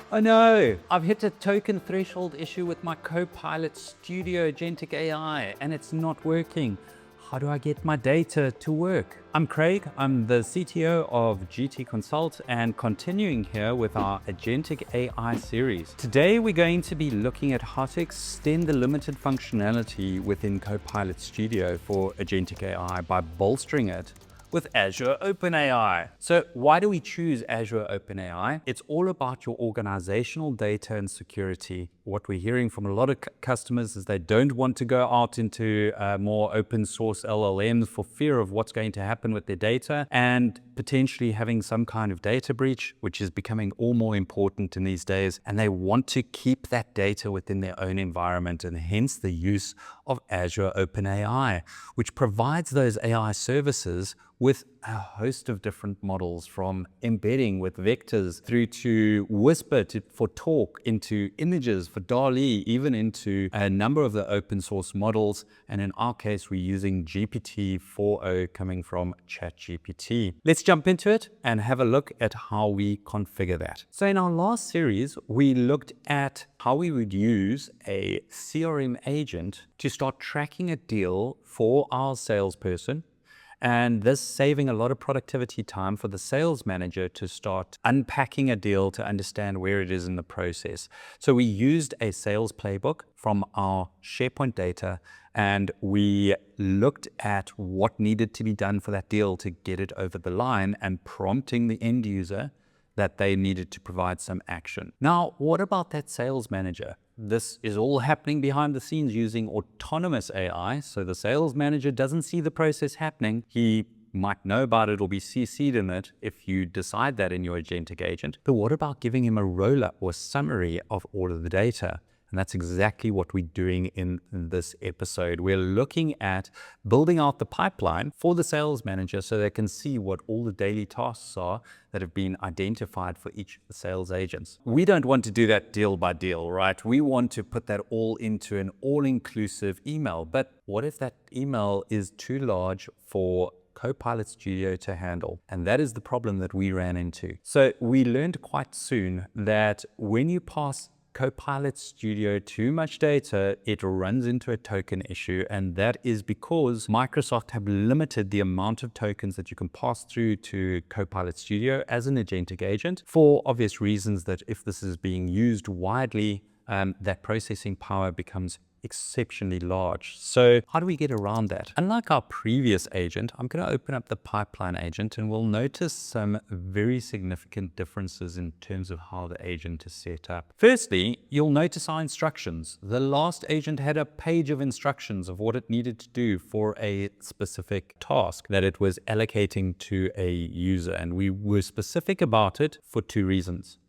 Oh no, I've hit a token threshold issue with my Copilot Studio Agentic AI and it's not working. How do I get my data to work? I'm Craig, I'm the CTO of GTconsult and continuing here with our Agentic AI series. Today we're going to be looking at how to extend the limited functionality within Copilot Studio for Agentic AI by bolstering it with Azure OpenAI. So why do we choose Azure OpenAI? It's all about your organizational data and security. What we're hearing from a lot of customers is they don't want to go out into more open source LLMs for fear of what's going to happen with their data and potentially having some kind of data breach, which is becoming all more important in these days. And they want to keep that data within their own environment, and hence the use of Azure OpenAI, which provides those AI services with a host of different models, from embedding with vectors through to Whisper for talk, into images for DALL-E, even into a number of the open source models. And in our case, we're using GPT 4.0 coming from ChatGPT. Let's jump into it and have a look at how we configure that. So in our last series, we looked at how we would use a CRM agent to start tracking a deal for our salesperson, and this saving a lot of productivity time for the sales manager to start unpacking a deal to understand where it is in the process. So we used a sales playbook from our SharePoint data, and we looked at what needed to be done for that deal to get it over the line, and prompting the end user that they needed to provide some action. Now, what about that sales manager? This is all happening behind the scenes using autonomous AI. So the sales manager doesn't see the process happening. He might know about it or be CC'd in it if you decide that in your agentic agent. But what about giving him a roll-up or summary of all of the data? And that's exactly what we're doing in this episode. We're looking at building out the pipeline for the sales manager so they can see what all the daily tasks are that have been identified for each of the sales agents. We don't want to do that deal by deal, right? We want to put that all into an all-inclusive email. But what if that email is too large for Copilot Studio to handle? And that is the problem that we ran into. So we learned quite soon that when you pass Copilot Studio too much data, it runs into a token issue, and that is because Microsoft have limited the amount of tokens that you can pass through to Copilot Studio as an agentic agent, for obvious reasons that if this is being used widely, that processing power becomes exceptionally large. So how do we get around that? Unlike our previous agent, I'm going to open up the pipeline agent, and we'll notice some very significant differences in terms of how the agent is set up. Firstly, you'll notice our instructions. The last agent had a page of instructions of what it needed to do for a specific task that it was allocating to a user, and we were specific about it for two reasons.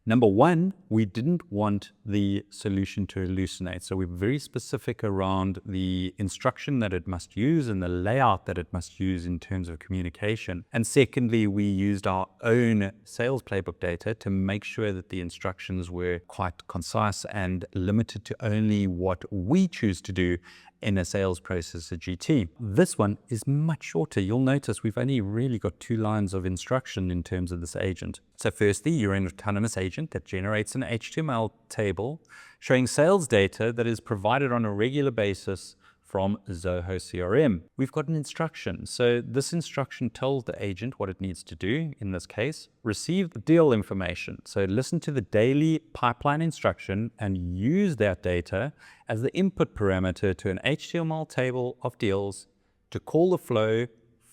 Number one, we didn't want the solution to hallucinate. So we're very specific around the instruction that it must use and the layout that it must use in terms of communication. And secondly, we used our own sales playbook data to make sure that the instructions were quite concise and limited to only what we choose to do in a sales process at GT. This one is much shorter. You'll notice we've only really got 2 lines of instruction in terms of this agent. So firstly, you're an autonomous agent that generates an HTML table showing sales data that is provided on a regular basis from Zoho CRM. We've got an instruction. So this instruction tells the agent what it needs to do. In this case, receive the deal information. So listen to the daily pipeline instruction and use that data as the input parameter to an HTML table of deals to call the flow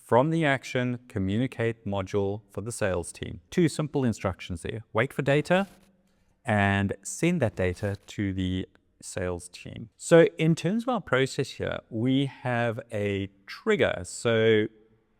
from the action communicate module for the sales team. 2 simple instructions there. Wait for data and send that data to the sales team. So in terms of our process here, we have a trigger. So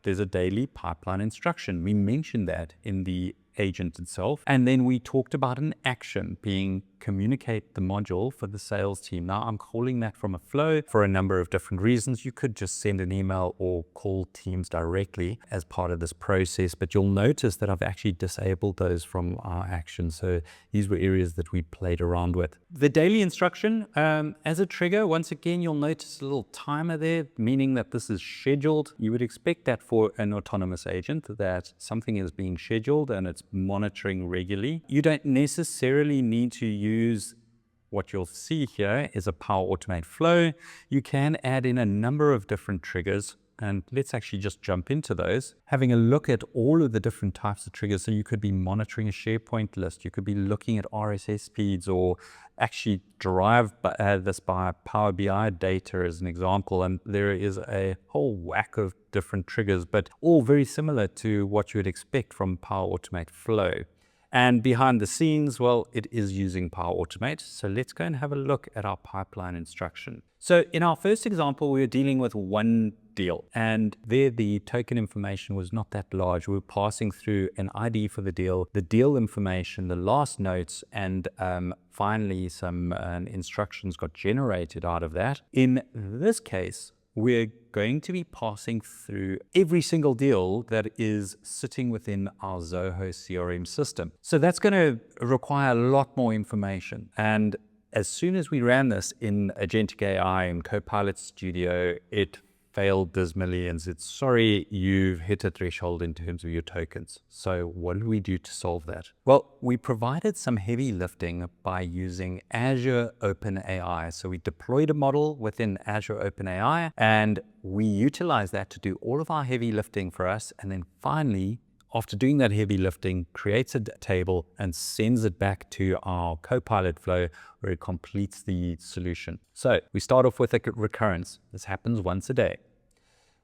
there's a daily pipeline instruction. We mentioned that in the agent itself. And then we talked about an action being communicate the module for the sales team. Now I'm calling that from a flow for a number of different reasons. You could just send an email or call teams directly as part of this process, but you'll notice that I've actually disabled those from our action. So these were areas that we played around with. The daily instruction as a trigger, once again, you'll notice a little timer there, meaning that this is scheduled. You would expect that for an autonomous agent, that something is being scheduled and it's monitoring regularly. You don't necessarily need to use what you'll see here is a Power Automate flow. You can add in a number of different triggers, and let's actually just jump into those. Having a look at all of the different types of triggers. So you could be monitoring a SharePoint list. You could be looking at RSS feeds, or actually derive this by Power BI data as an example. And there is a whole whack of different triggers, but all very similar to what you would expect from Power Automate flow. And behind the scenes, well, it is using Power Automate. So let's go and have a look at our pipeline instruction. So in our first example, we were dealing with one deal, and there the token information was not that large. We were passing through an ID for the deal information, the last notes, and finally some instructions got generated out of that. In this case, we're going to be passing through every single deal that is sitting within our Zoho CRM system. So that's going to require a lot more information. And as soon as we ran this in Agentic AI and Copilot Studio, it failed dismally and said, sorry, you've hit a threshold in terms of your tokens. So what did we do to solve that? Well, we provided some heavy lifting by using Azure OpenAI. So we deployed a model within Azure OpenAI, and we utilized that to do all of our heavy lifting for us. And then finally, after doing that heavy lifting, creates a table and sends it back to our Copilot flow where it completes the solution. So we start off with a recurrence. This happens once a day.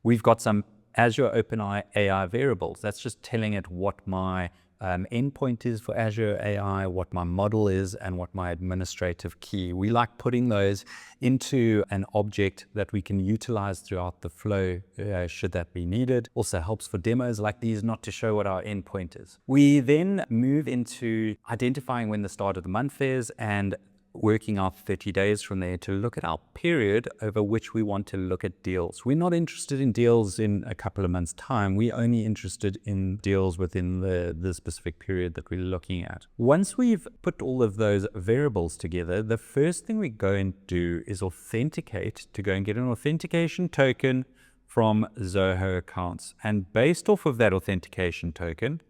We've got some Azure OpenAI variables. That's just telling it what my endpoint is for Azure AI, what my model is, and what my administrative key. We like putting those into an object that we can utilize throughout the flow should that be needed. Also helps for demos like these not to show what our endpoint is. We then move into identifying when the start of the month is and working out 30 days from there to look at our period over which we want to look at deals. We're not interested in deals in a couple of months' time. We're only interested in deals within the specific period that we're looking at. Once we've put all of those variables together, the first thing we go and do is authenticate to go and get an authentication token from Zoho accounts. And based off of that authentication token,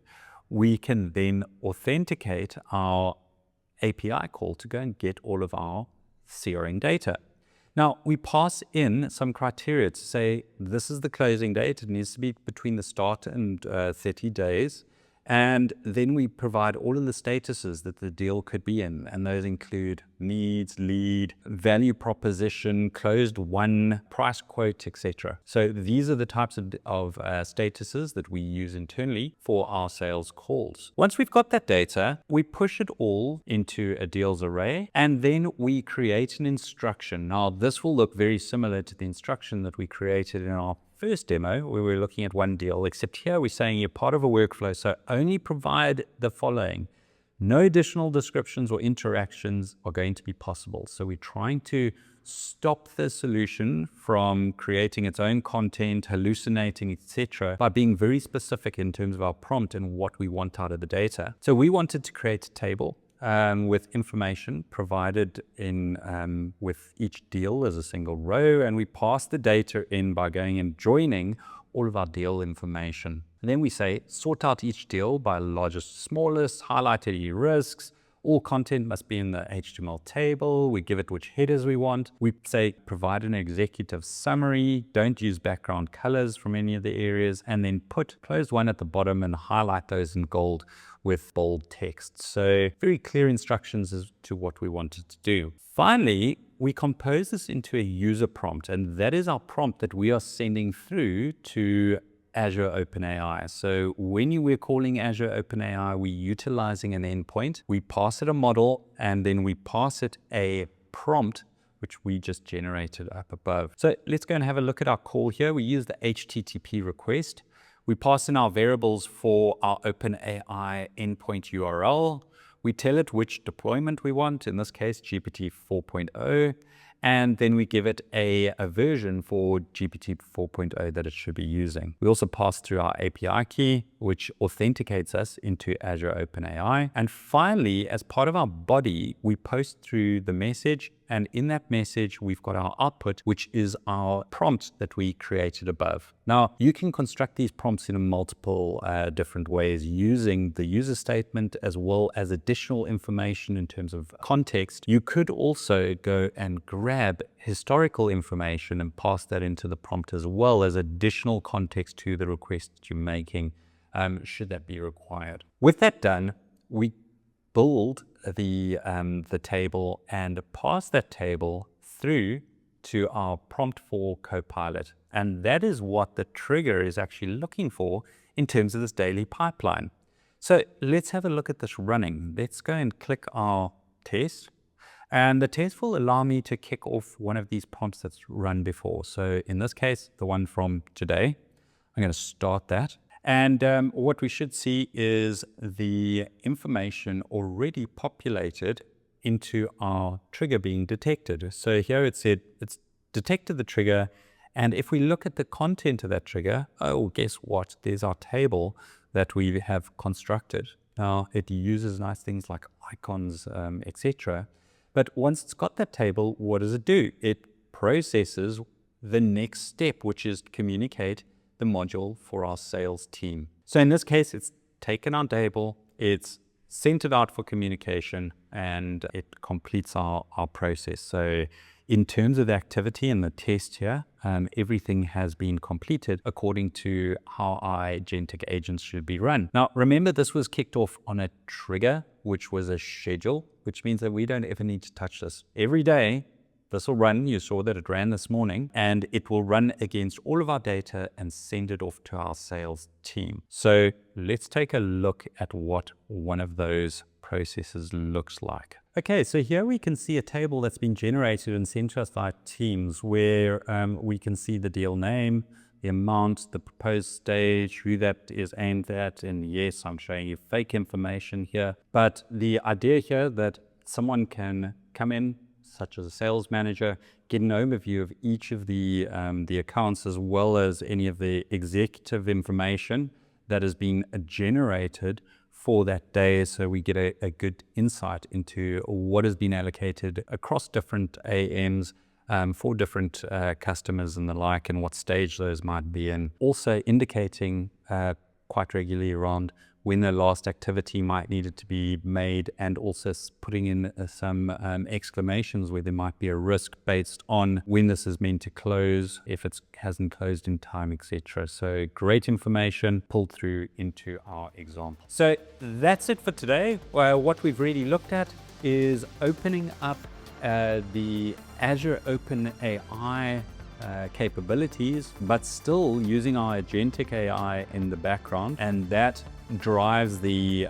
we can then authenticate our API call to go and get all of our CRM data. Now, we pass in some criteria to say this is the closing date. It needs to be between the start and 30 days. And then we provide all of the statuses that the deal could be in. And those include needs, lead, value proposition, closed won, price quote, etc. So these are the types of statuses that we use internally for our sales calls. Once we've got that data, we push it all into a deals array, and then we create an instruction. Now, this will look very similar to the instruction that we created in our first demo where we're looking at one deal, except here we're saying you're part of a workflow, so only provide the following. No additional descriptions or interactions are going to be possible. So we're trying to stop the solution from creating its own content, hallucinating, etc., by being very specific in terms of our prompt and what we want out of the data. So we wanted to create a table with information provided in with each deal as a single row, and we pass the data in by going and joining all of our deal information. And then we say sort out each deal by largest, smallest, highlight any risks. All content must be in the HTML table. We give it which headers we want. We say provide an executive summary. Don't use background colors from any of the areas, and then put closed one at the bottom and highlight those in gold with bold text. So very clear instructions as to what we wanted to do. Finally, we compose this into a user prompt, and that is our prompt that we are sending through to Azure OpenAI. So when we're calling Azure OpenAI, we're utilizing an endpoint. We pass it a model, and then we pass it a prompt, which we just generated up above. So let's go and have a look at our call here. We use the HTTP request. We pass in our variables for our OpenAI endpoint URL. We tell it which deployment we want, in this case, GPT 4.0. And then we give it a version for GPT 4.0 that it should be using. We also pass through our API key, which authenticates us into Azure OpenAI. And finally, as part of our body, we post through the message And in that message, we've got our output, which is our prompt that we created above. Now, you can construct these prompts in multiple different ways using the user statement as well as additional information in terms of context. You could also go and grab historical information and pass that into the prompt as well as additional context to the request that you're making, should that be required. With that done, we build the table and pass that table through to our prompt for Copilot. And that is what the trigger is actually looking for in terms of this daily pipeline. So let's have a look at this running. Let's go and click our test. And the test will allow me to kick off one of these prompts that's run before. So in this case, the one from today, I'm going to start that. And what we should see is the information already populated into our trigger being detected. So here it said it's detected the trigger. And if we look at the content of that trigger, oh, guess what? There's our table that we have constructed. Now, it uses nice things like icons, etc. But once it's got that table, what does it do? It processes the next step, which is communicate the module for our sales team. So in this case, it's taken our table, it's sent it out for communication, and it completes our process. So in terms of the activity and the test here, everything has been completed according to how our agentic agents should be run. Now, remember, this was kicked off on a trigger, which was a schedule, which means that we don't ever need to touch this. Every day, this will run. You saw that it ran this morning, and it will run against all of our data and send it off to our sales team. So let's take a look at what one of those processes looks like. Okay, so here we can see a table that's been generated and sent to us by teams where we can see the deal name, the amount, the proposed stage, who that is aimed at, and yes, I'm showing you fake information here. But the idea here that someone can come in, such as a sales manager, get an overview of each of the accounts as well as any of the executive information that has been generated for that day, so we get a good insight into what has been allocated across different AMs for different customers and the like, and what stage those might be in. Also indicating quite regularly around when the last activity might need to be made, and also putting in some exclamations where there might be a risk based on when this is meant to close, if it hasn't closed in time, etc. So great information pulled through into our example. So that's it for today. Well, what we've really looked at is opening up the Azure OpenAI capabilities, but still using our Agentic AI in the background, and that drives the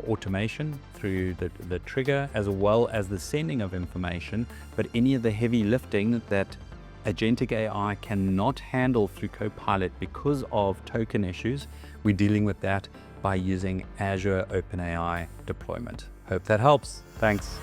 automation through the trigger as well as the sending of information. But any of the heavy lifting that Agentic AI cannot handle through Copilot because of token issues, we're dealing with that by using Azure OpenAI deployment. Hope that helps. Thanks.